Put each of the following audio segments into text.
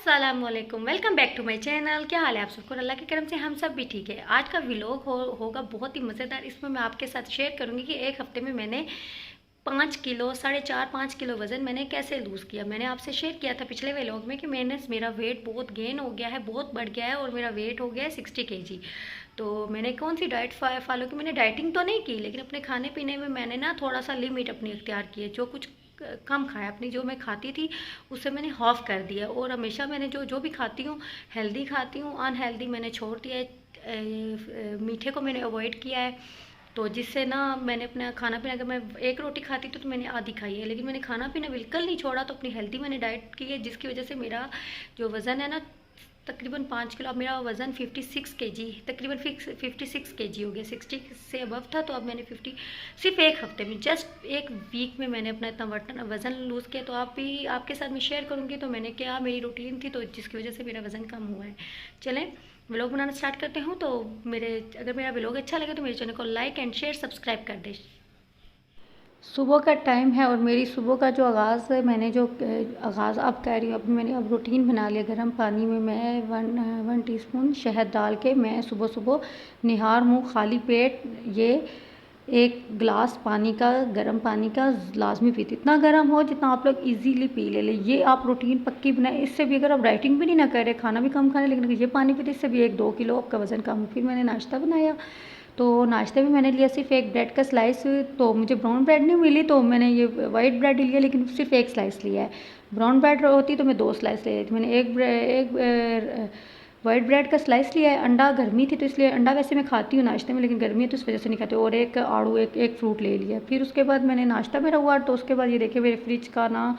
अस्सलामुअलैकुम, welcome back to my channel. क्या हाल है आप सबको? अल्लाह के करम से हम सब भी ठीक है। आज का व्लॉग होगा बहुत ही मज़ेदार। इसमें मैं आपके साथ शेयर करूंगी कि एक हफ्ते में मैंने 5 किलो 4.5 5 किलो वज़न मैंने कैसे लूज़ किया। मैंने आपसे शेयर किया था पिछले व्लॉग में कि मेरा वेट बहुत गेन हो गया है, बहुत बढ़ गया है और मेरा वेट हो गया है 60 kg। तो मैंने कौन सी डाइट फॉलो की? मैंने डाइटिंग तो नहीं की, लेकिन अपने खाने पीने में मैंने ना थोड़ा सा लिमिट अपनी इख्तियार की है। जो कुछ कम खाया, अपनी जो मैं खाती थी उससे मैंने हाफ कर दिया। और हमेशा मैंने जो जो भी खाती हूँ हेल्दी खाती हूँ, अनहेल्दी मैंने छोड़ दिया है। मीठे को मैंने अवॉइड किया है। तो जिससे ना मैंने अपना खाना पीना, अगर मैं एक रोटी खाती तो मैंने आधी खाई है, लेकिन मैंने खाना पीना बिल्कुल नहीं छोड़ा। तो अपनी हेल्दी मैंने डाइट की है, जिसकी वजह से मेरा जो वज़न है ना तकरीबन 5 किलो, अब मेरा वज़न 56 kg, तकरीबन 56 kg हो गया। 60 से अबव था, तो अब मैंने 50, सिर्फ एक हफ्ते में, जस्ट एक वीक में मैंने अपना इतना वज़न लूज़ किया। तो आप भी, आपके साथ मैं शेयर करूँगी तो मैंने क्या मेरी रूटीन थी, तो जिसकी वजह से मेरा वज़न कम हुआ है। चलें व्लॉग बनाना स्टार्ट करते हूँ। तो अगर मेरा व्लॉग अच्छा लगे तो मेरे चैनल को लाइक एंड शेयर सब्सक्राइब कर दें। सुबह का टाइम है और मेरी सुबह का जो आगाज़ है, मैंने जो आगाज़ अब कह रही हूँ, अभी मैंने अब रूटीन बना लिया। गर्म पानी में मैं 1 टीस्पून शहद डाल के मैं सुबह सुबह निहार मुँह खाली पेट ये 1 गिलास पानी का, गर्म पानी का लाजमी पीती। इतना गर्म हो जितना आप लोग इजीली पी ले। ये आप रूटीन पक्की बनाए। इससे भी अगर आप डाइटिंग भी नहीं ना करें, खाना भी कम खा रहे, लेकिन ये पानी पीते, इससे भी 1-2 किलो आपका वज़न कम हो। फिर मैंने नाश्ता बनाया। तो नाश्ते में मैंने लिया सिर्फ एक ब्रेड का स्लाइस। तो मुझे ब्राउन ब्रेड नहीं मिली तो मैंने ये वाइट ब्रेड लिया, लेकिन सिर्फ एक स्लाइस लिया है। ब्राउन ब्रेड होती तो मैं 2 स्लाइस ले लेती। मैंने एक वाइट ब्रेड का स्लाइस लिया है। अंडा गर्मी थी तो इसलिए, अंडा वैसे मैं खाती हूँ नाश्ते में, लेकिन गर्मी है तो इस वजह से नहीं खाती। और एक आड़ू, एक फ्रूट ले लिया। फिर उसके बाद मैंने नाश्ता मेरा हुआ। तो उसके बाद ये देखिए मेरे फ्रिज का ना,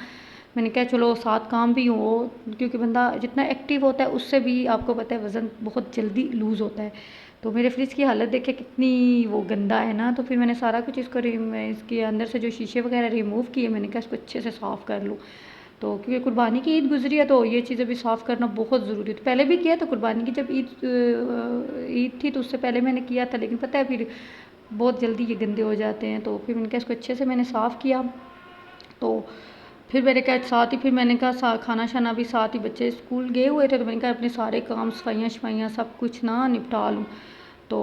मैंने कहा चलो साथ काम भी हो, क्योंकि बंदा जितना एक्टिव होता है उससे भी आपको पता है वज़न बहुत जल्दी लूज़ होता है। तो मेरे फ्रिज की हालत देखिए कितनी वो गंदा है ना। तो फिर मैंने सारा कुछ इसके अंदर से जो शीशे वगैरह रिमूव किए, मैंने कहा इसको अच्छे से साफ़ कर लूँ। तो क्योंकि कुर्बानी की ईद गुजरी है तो ये चीज़ें भी साफ़ करना बहुत ज़रूरी है। तो पहले भी किया था कुर्बानी की, जब ईद थी तो उससे पहले मैंने किया था, लेकिन पता है फिर बहुत जल्दी ये गंदे हो जाते हैं। तो फिर मैंने कहा इसको अच्छे से मैंने साफ़ किया। तो फिर मैंने कहा साथ ही, फिर मैंने कहा खाना शाना भी साथ ही, बच्चे स्कूल गए हुए थे तो मैंने कहा अपने सारे काम सफाइयाँ शफाइयाँ सब कुछ ना निपटा लूँ। तो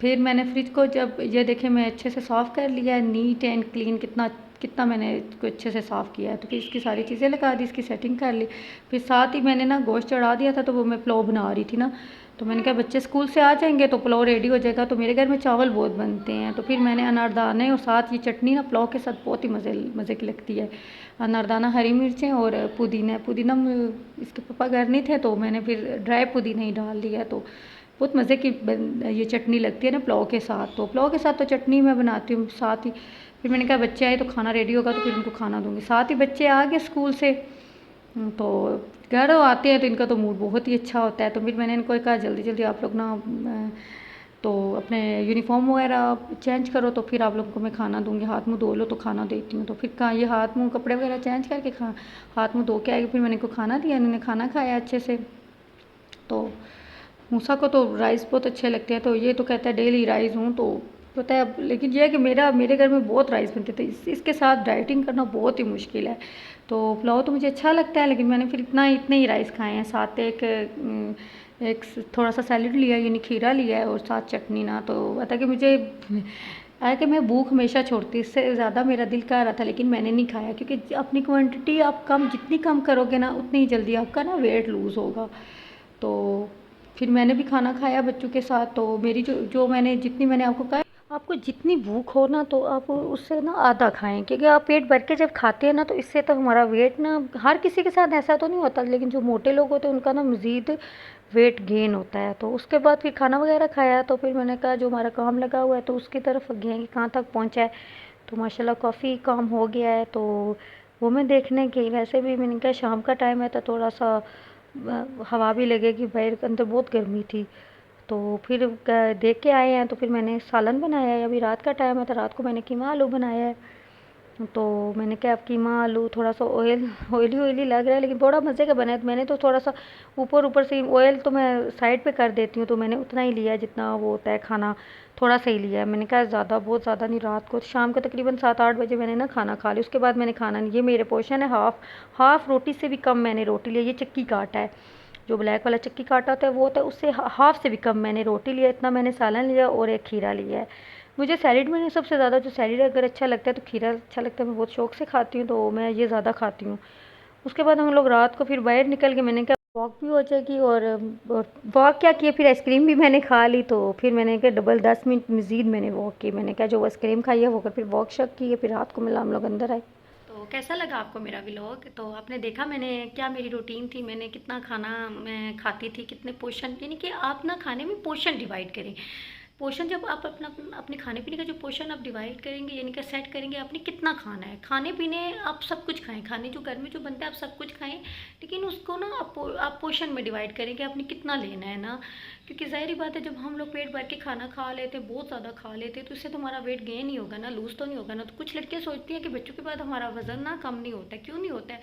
फिर मैंने फ्रिज को, जब ये देखें मैं अच्छे से साफ़ कर लिया है, नीट एंड क्लीन, कितना कितना मैंने इसको अच्छे से साफ़ किया है। तो फिर इसकी सारी चीज़ें लगा दी, इसकी सेटिंग कर ली। फिर साथ ही मैंने ना गोश्त चढ़ा दिया था, तो वो मैं पुलाव बना रही थी ना। तो मैंने कहा बच्चे स्कूल से आ जाएंगे तो पुलाव रेडी हो जाएगा। तो मेरे घर में चावल बहुत बनते हैं, तो फिर मैंने अनारदाने और साथ ये चटनी ना पुलाव के साथ बहुत ही मज़े की लगती है। अनारदाना, हरी मिर्चें और पुदीना। पुदीना इसके पापा घर नहीं थे तो मैंने फिर ड्राई पुदीना ही डाल दिया। तो बहुत मज़े की ये चटनी लगती है ना पुलाव के साथ। तो पुलाव के साथ तो चटनी मैं बनाती हूँ साथ ही। फिर मैंने कहा बच्चे आए तो खाना रेडी होगा तो फिर उनको खाना दूँगी। साथ ही बच्चे आ गए स्कूल से, तो घर आते हैं तो इनका तो मूड बहुत ही अच्छा होता है। तो फिर मैंने इनको कहा जल्दी जल्दी आप लोग ना तो अपने यूनिफॉर्म वगैरह चेंज करो, तो फिर आप लोगों को मैं खाना दूँगी। हाथ मुँह धो लो तो खाना देती हूँ। तो फिर कहा ये हाथ मुँह कपड़े वगैरह चेंज करके हाथ मुँह धो के आएगी। फिर मैंने इनको खाना दिया, इन्होंने खाना खाया अच्छे से। तो मूसा को तो राइस बहुत अच्छे लगते हैं, तो ये तो कहता है डेली राइस हूँ। तो पता है, लेकिन ये है कि मेरे घर में बहुत राइस बनते थे, इसके साथ डाइटिंग करना बहुत ही मुश्किल है। तो पुलाव तो मुझे अच्छा लगता है, लेकिन मैंने फिर इतने ही राइस खाए हैं। साथ एक थोड़ा सा सैलेड लिया, यानी खीरा लिया है और साथ चटनी ना। तो पता कि मुझे है कि मैं भूख हमेशा छोड़ती, इससे ज़्यादा मेरा दिल कर रहा था, लेकिन मैंने नहीं खाया, क्योंकि अपनी क्वांटिटी आप जितनी कम करोगे ना उतनी ही जल्दी आपका ना वेट लूज़ होगा। तो फिर मैंने भी खाना खाया बच्चों के साथ। तो मेरी जो मैंने जितनी, मैंने आपको कहा आपको जितनी भूख हो ना तो आप उससे ना आधा खाएं, क्योंकि आप पेट भर के जब खाते हैं ना तो इससे तो हमारा वेट ना, हर किसी के साथ ऐसा तो नहीं होता, लेकिन जो मोटे लोग होते हैं उनका ना मज़ीद वेट गेन होता है। तो उसके बाद फिर खाना वगैरह खाया। तो फिर मैंने कहा जो हमारा काम लगा हुआ है तो उसकी तरफ गए हैं कि कहाँ तक पहुँचा है। तो माशाल्लाह काफ़ी काम हो गया है, तो वो मैं देखने गई। वैसे भी मैंने कहा शाम का टाइम है तो थोड़ा सा हवा भी लगेगी, बाहर के अंदर बहुत गर्मी थी। तो फिर देख के आए हैं। तो फिर मैंने सालन बनाया है, अभी रात का टाइम है तो रात को मैंने कीमा आलू बनाया है। तो मैंने क्या, अब कीमा आलू थोड़ा सा ऑयली ऑयली लग रहा है लेकिन बड़ा मज़े का बना है। तो मैंने तो थोड़ा सा ऊपर ऊपर से ऑयल तो मैं साइड पे कर देती हूँ, तो मैंने उतना ही लिया है जितना वो होता है खाना, थोड़ा सा ही लिया है। मैंने कहा ज़्यादा बहुत ज़्यादा नहीं, रात को शाम को तकरीबन 7-8 बजे मैंने ना खाना खा लिया, उसके बाद मैंने खाना नहीं। ये मेरे पोर्शन है, हाफ़ रोटी से भी कम मैंने रोटी लिया। ये चक्की का आटा है, जो ब्लैक वाला चक्की का आटा होता है वो होता है, उससे हाफ़ से भी कम मैंने रोटी लिया। इतना मैंने सालन लिया और एक खीरा लिया है। मुझे सैलेड में सबसे ज़्यादा जो सैलेड अगर अच्छा लगता है तो खीरा अच्छा लगता है, मैं बहुत शौक से खाती हूँ, तो मैं ये ज़्यादा खाती हूँ। उसके बाद हम लोग रात को फिर बाहर निकल के, मैंने कहा वॉक भी हो जाएगी, और वॉक क्या किया, फिर आइसक्रीम भी मैंने खा ली। तो फिर मैंने कहा डबल 10 मिनट मज़ीद मैंने वॉक की। मैंने कहा जो आइसक्रीम खाई है वो कर, फिर वॉक शक की है, फिर रात को मिला हम लोग अंदर आए। तो कैसा लगा आपको मेरा व्लॉग? तो आपने देखा मैंने क्या मेरी रूटीन थी, मैंने कितना खाना मैं खाती थी, कितने पोर्शन, यानी कि आप ना खाने में पोर्शन डिवाइड करें। पोर्शन जब आप अपना अपने खाने पीने का जो पोर्शन आप डिवाइड करेंगे, यानी कि सेट करेंगे आपने कितना खाना है। खाने पीने आप सब कुछ खाएं, खाने जो घर में जो बनता है आप सब कुछ खाएं, लेकिन उसको ना आप पोर्शन में डिवाइड करेंगे आपने कितना लेना है ना। क्योंकि ज़ाहिर बात है जब हम लोग पेट भर के खाना खा लेते हैं, बहुत ज़्यादा खा लेते हैं, तो इससे तो हमारा वेट गेन ही होगा ना, लूज़ तो नहीं होगा ना। तो कुछ लड़कियाँ सोचती हैं कि बच्चों के बाद हमारा वज़न ना कम नहीं होता है। क्यों नहीं होता है?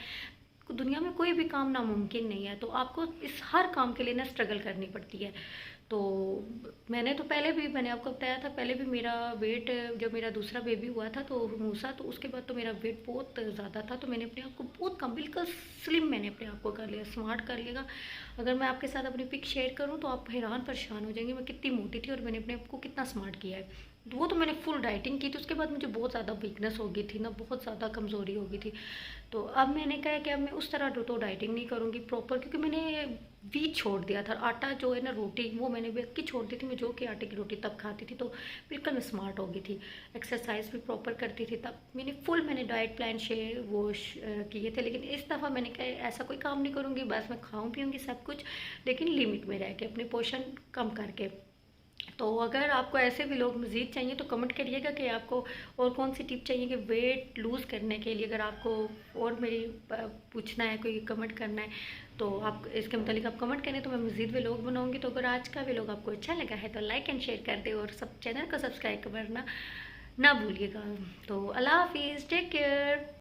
दुनिया में कोई भी काम नामुमकिन नहीं है, तो आपको इस हर काम के लिए ना स्ट्रगल करनी पड़ती है। तो मैंने तो पहले भी, मैंने आपको बताया था पहले भी, मेरा वेट जब मेरा दूसरा बेबी हुआ था तो मूसा, तो उसके बाद तो मेरा वेट बहुत ज़्यादा था। तो मैंने अपने आप को बहुत कम, बिल्कुल स्लिम मैंने अपने आप को कर लिया, स्मार्ट कर लिया। अगर मैं आपके साथ अपनी पिक शेयर करूं तो आप हैरान परेशान हो जाएंगे मैं कितनी मोटी थी और मैंने अपने आप को कितना स्मार्ट किया है। तो वो तो मैंने फुल डाइटिंग की थी, उसके बाद मुझे बहुत ज़्यादा वीकनेस हो गई थी ना, बहुत ज़्यादा कमज़ोरी हो गई थी। तो अब मैंने कहा कि अब मैं उस तरह तो डाइटिंग नहीं करूँगी प्रॉपर, क्योंकि मैंने वीट छोड़ दिया था। आटा जो है ना, रोटी वो मैंने बेक की छोड़ दी थी। मैं जो कि आटे की रोटी तब खाती थी, तो बिल्कुल मैं स्मार्ट हो गई थी। एक्सरसाइज भी प्रॉपर करती थी, तब मैंने डाइट प्लान शेयर किए थे। लेकिन इस दफ़ा मैंने कहा ऐसा कोई काम नहीं करूँगी, बस मैं खाऊँ पीऊँगी सब कुछ, लेकिन लिमिट में रह के, अपने पोर्शन कम करके। तो अगर आपको ऐसे भी लोग मज़ीद चाहिए तो कमेंट करिएगा कि आपको और कौन सी टिप चाहिए कि वेट लूज़ करने के लिए। अगर आपको और मेरी पूछना है, कोई कमेंट करना है, तो आप इसके मतलब आप कमेंट करें, तो मैं मज़ीद व्लॉग बनाऊंगी। तो अगर आज का व्लॉग आपको अच्छा लगा है तो लाइक एंड शेयर कर दे, और सब चैनल को सब्सक्राइब करना ना भूलिएगा। तो अल्लाह हाफिज़, टेक केयर।